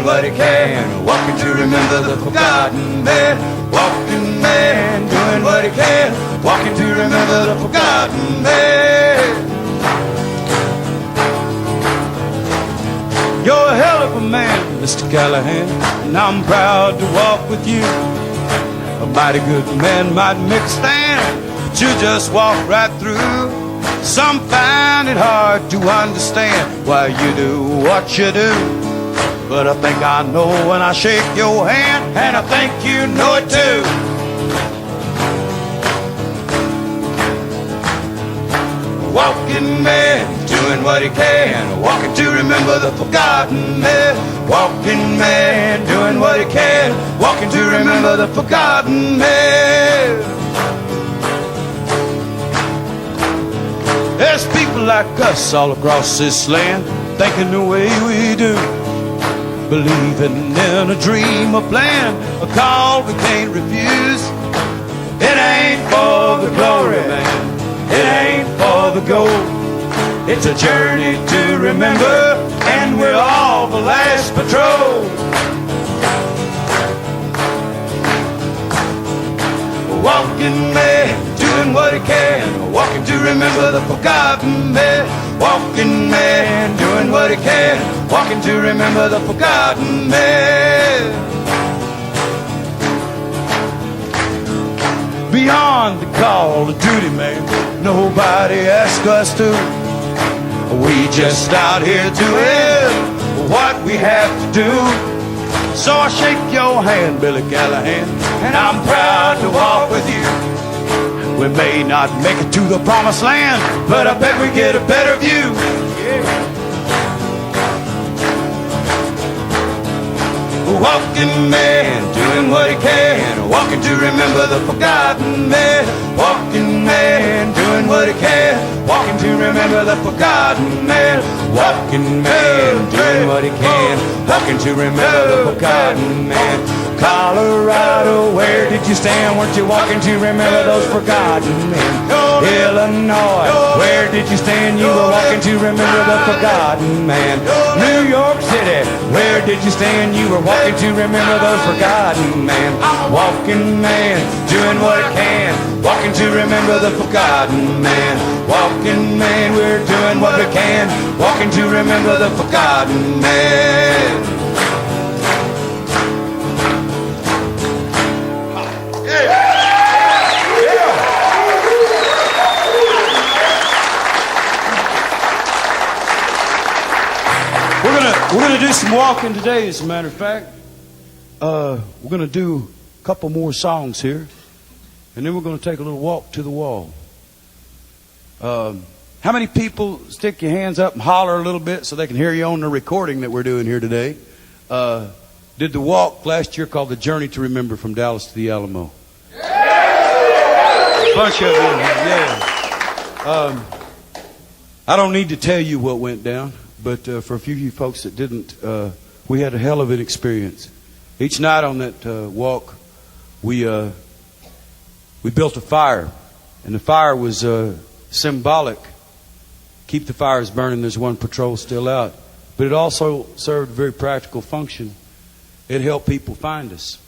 what he can, walking to remember the forgotten man. Walking man, doing what he can, walking to remember the forgotten man. You're a hell of a man, Mr. Callahan, and I'm proud to walk with you. A mighty good man might make a stand, but you just walk right through. Some find it hard to understand why you do what you do, but I think I know when I shake your hand, and I think you know it too. Walking man, doing what he can, walking to remember the forgotten man. Walking man, doing what he can, walking to remember the forgotten man. There's people like us all across this land, thinking the way we do, believing in a dream, a plan, a call we can't refuse. It ain't for the glory, man, it ain't for the gold. It's a journey to remember, and we're all the last patrol. Walking man, doing what he can, walking to remember the forgotten man. Walking man, doing what he can, walking to remember the forgotten man. Beyond the call of duty, man, nobody asks us to. We just out here doing what we have to do. So I shake your hand, Billy Callahan, and I'm proud to walk with you. We may not make it to the promised land, but I bet we get a better view. Walking man, doing what he can, walking to remember the forgotten man. Walking man, doing what he can, walking to remember the forgotten man. Walking man, doing what he can, walking to remember the forgotten man. Colorado, where did you stand? Weren't you walking to remember those forgotten men? Illinois, where did you stand? You were walking to remember the forgotten man. New York City, where did you stand? You were walking to remember those forgotten men. Walking man, doing what he can, walking to remember the forgotten man. Walking man, we're doing what we can, walking to remember the forgotten man. We're going to do some walking today, as a matter of fact. We're going to do a couple more songs here, and then we're going to take a little walk to the wall. How many people stick your hands up and holler a little bit so they can hear you on the recording that we're doing here today? Did the walk last year called The Journey to Remember from Dallas to the Alamo? A bunch of them, yeah. I don't need to tell you what went down. But for a few of you folks that didn't, we had a hell of an experience. Each night on that walk, we built a fire, and the fire was symbolic. Keep the fires burning. There's one patrol still out, but it also served a very practical function. It helped people find us.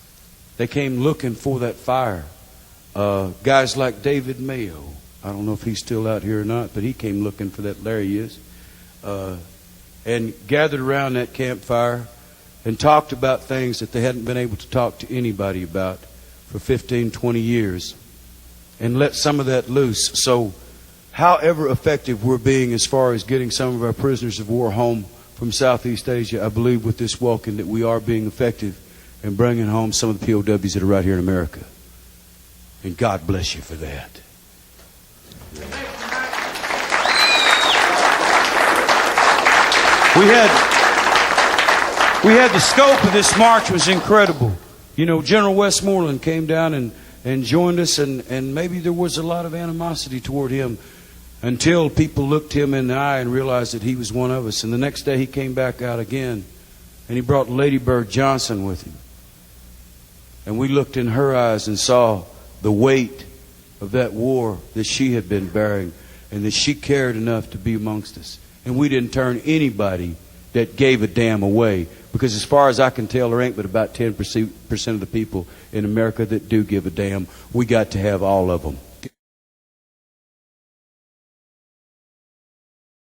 They came looking for that fire. Guys like David Mayo. I don't know if he's still out here or not, but he came looking for that. There he is. And gathered around that campfire and talked about things that they hadn't been able to talk to anybody about for 15, 20 years, and let some of that loose. So however effective we're being as far as getting some of our prisoners of war home from Southeast Asia, I believe with this walking that we are being effective in bringing home some of the POWs that are right here in America. And God bless you for that. We had the scope of this march was incredible. You know, General Westmoreland came down and joined us, and maybe there was a lot of animosity toward him until people looked him in the eye and realized that he was one of us. And the next day he came back out again, and he brought Lady Bird Johnson with him. And we looked in her eyes and saw the weight of that war that she had been bearing, and that she cared enough to be amongst us. And we didn't turn anybody that gave a damn away. Because as far as I can tell, there ain't but about 10% of the people in America that do give a damn. We got to have all of them.